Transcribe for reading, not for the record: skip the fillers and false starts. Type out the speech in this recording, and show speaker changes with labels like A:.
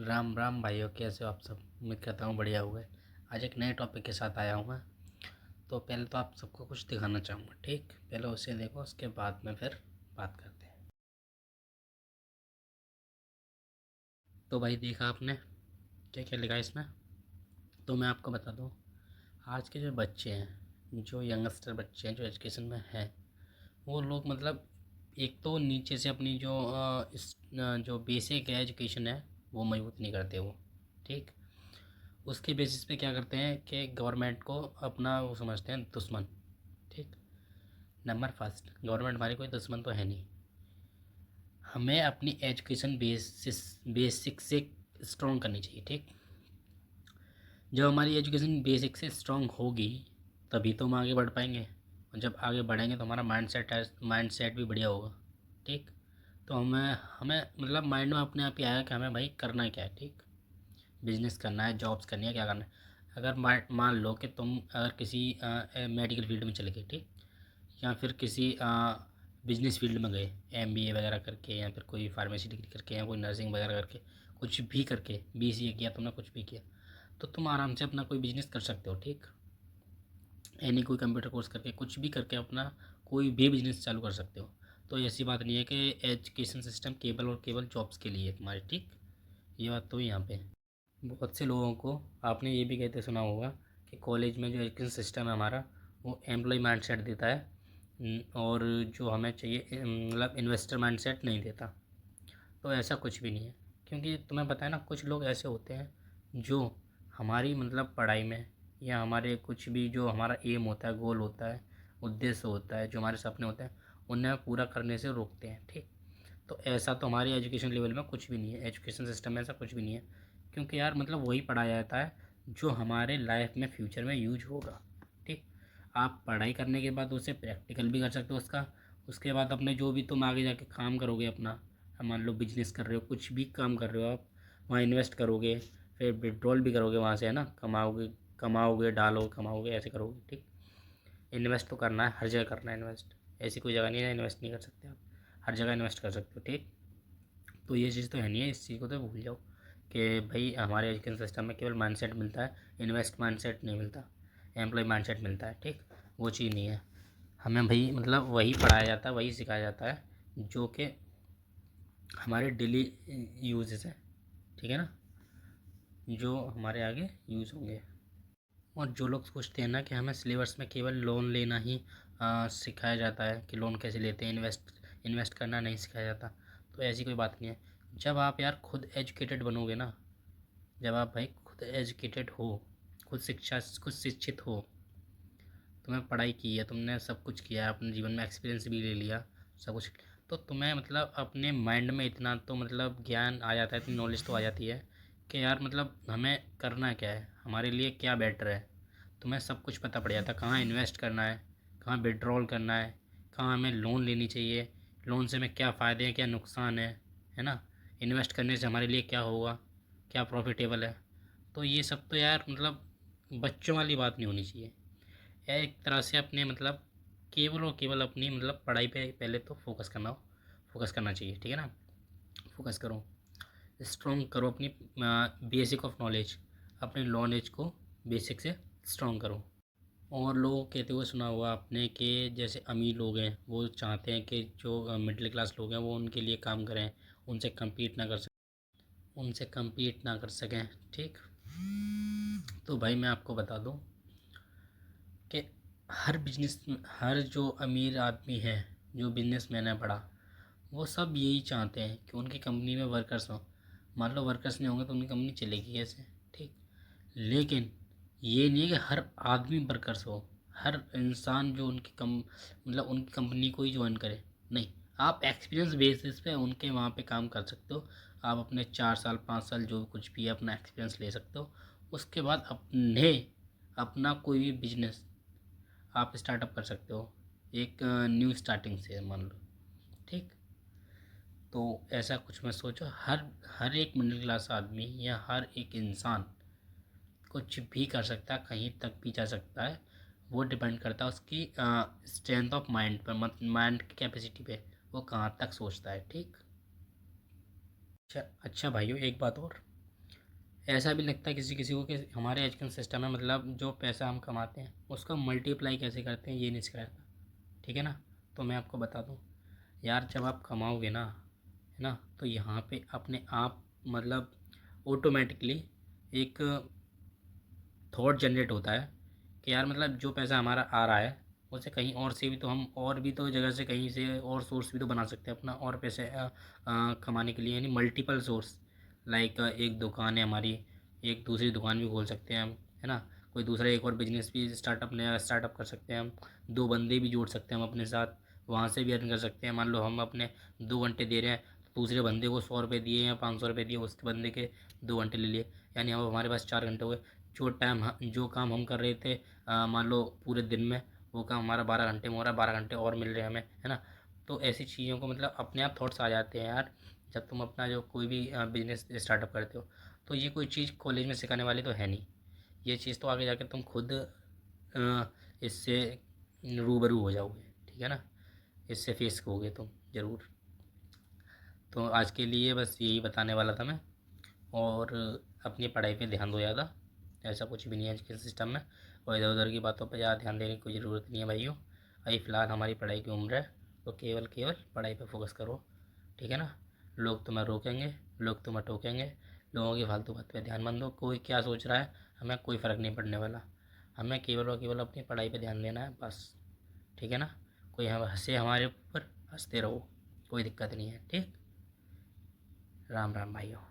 A: राम राम भाइयों, कैसे हो आप सब। उम्मीद करता हूँ बढ़िया हुए। आज एक नए टॉपिक के साथ आया हूँ मैं। तो पहले तो आप सबको कुछ दिखाना चाहूँगा, ठीक। पहले उसे देखो, उसके बाद में फिर बात करते हैं। तो भाई देखा आपने क्या क्या लिखा है इसमें। तो मैं आपको बता दूँ, आज के जो बच्चे हैं, जो यंगस्टर बच्चे हैं, जो एजुकेशन में हैं, वो लोग मतलब एक तो नीचे से अपनी जो बेसिक एजुकेशन है वो मजबूत नहीं करते वो, ठीक। उसके बेसिस पे क्या करते हैं कि गवर्नमेंट को अपना वो समझते हैं दुश्मन, ठीक। नंबर फर्स्ट, गवर्नमेंट हमारी कोई दुश्मन तो है नहीं। हमें अपनी एजुकेशन बेसिक से स्ट्रॉन्ग करनी चाहिए, ठीक। जब हमारी एजुकेशन बेसिक से स्ट्रॉन्ग होगी तभी तो हम आगे बढ़ पाएंगे, और जब आगे बढ़ेंगे तो हमारा माइंड सेट भी बढ़िया होगा, ठीक। तो हमें हमें मतलब माइंड में अपने आप ही आया कि हमें भाई करना क्या है, ठीक। बिजनेस करना है, जॉब्स करनी है, क्या करना है। अगर मान लो कि तुम अगर किसी मेडिकल फील्ड में चले गए, ठीक। या फिर किसी बिजनेस फील्ड में गए, एमबीए वगैरह करके, या फिर कोई फार्मेसी डिग्री करके, या कोई नर्सिंग वगैरह करके, कुछ भी करके, बीसीए किया तुमने, कुछ भी किया, तो तुम आराम से अपना कोई बिजनेस कर सकते हो, ठीक। एनी कोई कंप्यूटर कोर्स करके, कुछ भी करके अपना कोई भी बिजनेस चालू कर सकते हो। तो ऐसी बात नहीं है कि एजुकेशन सिस्टम केवल और केवल जॉब्स के लिए है तुम्हारे, ठीक। ये बात तो यहाँ पे है। बहुत से लोगों को आपने ये भी कहते सुना होगा कि कॉलेज में जो एजुकेशन सिस्टम है हमारा, वो एम्प्लॉय माइंडसेट देता है, और जो हमें चाहिए मतलब इन्वेस्टर माइंडसेट नहीं देता। तो ऐसा कुछ भी नहीं है, क्योंकि तुम्हें पता है ना, कुछ लोग ऐसे होते हैं जो हमारी मतलब पढ़ाई में, या हमारे कुछ भी जो हमारा एम होता है, गोल होता है, उद्देश्य होता है, जो हमारे सपने होते हैं, उन्हें पूरा करने से रोकते हैं, ठीक। तो ऐसा तो हमारी एजुकेशन लेवल में कुछ भी नहीं है, एजुकेशन सिस्टम में ऐसा कुछ भी नहीं है। क्योंकि यार मतलब वही पढ़ाया जाता है जो हमारे लाइफ में फ्यूचर में यूज होगा, ठीक। आप पढ़ाई करने के बाद उसे प्रैक्टिकल भी कर सकते हो उसका। उसके बाद अपने जो भी तुम आगे जाके काम करोगे अपना, मान लो बिजनेस कर रहे हो, कुछ भी काम कर रहे हो आप, वहाँ इन्वेस्ट करोगे, फिर विड्रॉल भी करोगे वहाँ से, है ना। कमाओगे, कमाओगे, डालोगे, कमाओगे, ऐसे करोगे, ठीक। इन्वेस्ट तो करना है, हर जगह करना है इन्वेस्ट। ऐसी कोई जगह नहीं है इन्वेस्ट नहीं कर सकते आप, हर जगह इन्वेस्ट कर सकते हो, ठीक। तो ये चीज़ तो है नहीं है, इस चीज़ को तो भूल जाओ कि भाई हमारे एजुकेशन सिस्टम में केवल माइंडसेट मिलता है, इन्वेस्ट माइंडसेट नहीं मिलता, एम्प्लॉय माइंडसेट मिलता है, ठीक। वो चीज़ नहीं है। हमें भाई मतलब वही पढ़ाया जाता है, वही सिखाया जाता है जो कि हमारे डेली यूजेस हैं, ठीक है ना, जो हमारे आगे यूज़ होंगे। और जो लोग सोचते हैं ना कि हमें सिलेबस में केवल लोन लेना ही सिखाया जाता है, कि लोन कैसे लेते हैं, इन्वेस्ट करना नहीं सिखाया जाता, तो ऐसी कोई बात नहीं है। जब आप यार खुद एजुकेटेड बनोगे ना, जब आप भाई खुद एजुकेटेड हो, खुद शिक्षित हो, तुम्हें पढ़ाई की है, तुमने सब कुछ किया है, अपने जीवन में एक्सपीरियंस भी ले लिया, सब कुछ, तो तुम्हें मतलब अपने माइंड में इतना तो मतलब ज्ञान आ जाता है, इतनी नॉलेज तो आ जाती है कि यार मतलब हमें करना क्या है, हमारे लिए क्या बेटर है। तुम्हें सब कुछ पता पड़ जाता है, कहाँ इन्वेस्ट करना है, कहाँ विड्रॉल करना है, कहाँ हमें लोन लेनी चाहिए, लोन से हमें क्या फ़ायदे हैं, क्या नुकसान है ना। इन्वेस्ट करने से हमारे लिए क्या होगा, क्या प्रॉफिटेबल है। तो ये सब तो यार मतलब बच्चों वाली बात नहीं होनी चाहिए। या एक तरह से अपने मतलब केवल और केवल अपनी मतलब पढ़ाई पे पहले तो फोकस करना चाहिए, ठीक है ना। फोकस करो, स्ट्रॉन्ग करो अपनी बेसिक ऑफ नॉलेज, अपने नॉलेज को बेसिक से स्ट्रॉन्ग करो। और लोग कहते हुए सुना हुआ आपने कि जैसे अमीर लोग हैं वो चाहते हैं कि जो मिडिल क्लास लोग हैं वो उनके लिए काम करें, उनसे compete ना कर सकें, ठीक। तो भाई मैं आपको बता दूं कि हर जो अमीर आदमी है, जो बिजनेसमैन है बड़ा, वो सब यही चाहते हैं कि उनकी कंपनी में वर्कर्स हों। मान लो वर्कर्स नहीं होंगे तो उनकी कंपनी चलेगी कैसे, ठीक। लेकिन ये नहीं है कि हर आदमी वर्कर्स हो, हर इंसान जो मतलब उनकी कंपनी को ही ज्वाइन करे, नहीं। आप एक्सपीरियंस बेसिस पे उनके वहाँ पे काम कर सकते हो। आप अपने 4 साल 5 साल जो कुछ भी है अपना एक्सपीरियंस ले सकते हो। उसके बाद अपना कोई भी बिजनेस आप स्टार्टअप कर सकते हो, एक न्यू स्टार्टिंग से मान लो, ठीक। तो ऐसा कुछ मत सोचो, हर हर एक मिडिल क्लास आदमी या हर एक इंसान कुछ भी कर सकता है, कहीं तक भी जा सकता है। वो डिपेंड करता है उसकी स्ट्रेंथ ऑफ माइंड पर, मत माइंड की कैपेसिटी पे, वो कहाँ तक सोचता है, ठीक। अच्छा अच्छा भाइयों, एक बात और, ऐसा भी लगता है किसी किसी को कि हमारे एजुकेशन सिस्टम में मतलब जो पैसा हम कमाते हैं उसका मल्टीप्लाई कैसे करते हैं ये नहीं सिखाया था। ठीक है ना। तो मैं आपको बता दूँ यार, जब आप कमाओगे ना, है ना, तो यहाँ पे अपने आप मतलब ऑटोमेटिकली एक थॉट जनरेट होता है कि यार मतलब जो पैसा हमारा आ रहा है उससे कहीं और से भी तो हम और भी तो जगह से कहीं से और सोर्स भी तो बना सकते हैं अपना और पैसे कमाने के लिए, यानी मल्टीपल सोर्स। लाइक एक दुकान है हमारी, एक दूसरी दुकान भी खोल सकते हैं हम, है ना। कोई दूसरा एक और बिजनेस भी स्टार्टअप नया स्टार्टअप कर सकते हैं हम। 2 बंदे भी जोड़ सकते हैं हम अपने साथ, वहाँ से भी अर्न कर सकते हैं। मान लो हम अपने 2 घंटे दे रहे हैं, तो दूसरे बंदे को 100 रुपये दिए या 500 रुपये दिए, उसके बंदे के 2 घंटे ले लिए, यानी अब हमारे पास 4 घंटे हुए। जो काम हम कर रहे थे मान लो पूरे दिन में, वो काम हमारा 12 घंटे में हो रहा है, 12 घंटे और मिल रहे हैं हमें, है ना। तो ऐसी चीज़ों को मतलब अपने आप थॉट्स आ जाते हैं यार, जब तुम अपना जो कोई भी बिजनेस स्टार्टअप करते हो। तो ये कोई चीज़ कॉलेज में सिखाने वाली तो है नहीं, ये चीज़ तो आगे जाकर तुम खुद इससे रूबरू हो जाओगे। ठीक है ना, इससे फेस करोगे तुम ज़रूर। तो आज के लिए बस यही बताने वाला था मैं। और अपनी पढ़ाई पे ध्यान दो ज़्यादा, ऐसा कुछ भी नहीं है एजुकेशन सिस्टम में। और इधर उधर की बातों पर ज़्यादा ध्यान देने की कोई ज़रूरत नहीं है भाइयों। अभी फ़िलहाल हमारी पढ़ाई की उम्र है, तो केवल केवल पढ़ाई पे फोकस करो। ठीक है ना। लोग तुम्हें रोकेंगे, लोग तुम्हें टोकेंगे, लोगों की फालतू बात पे ध्यान मत दो। कोई क्या सोच रहा है हमें कोई फ़र्क नहीं पड़ने वाला। हमें केवल और केवल अपनी पढ़ाई पे ध्यान देना है बस। ठीक है ना। कोई हम हंसे हमारे ऊपर, हंसते रहो, कोई दिक्कत नहीं है। ठीक। राम राम भाइयों।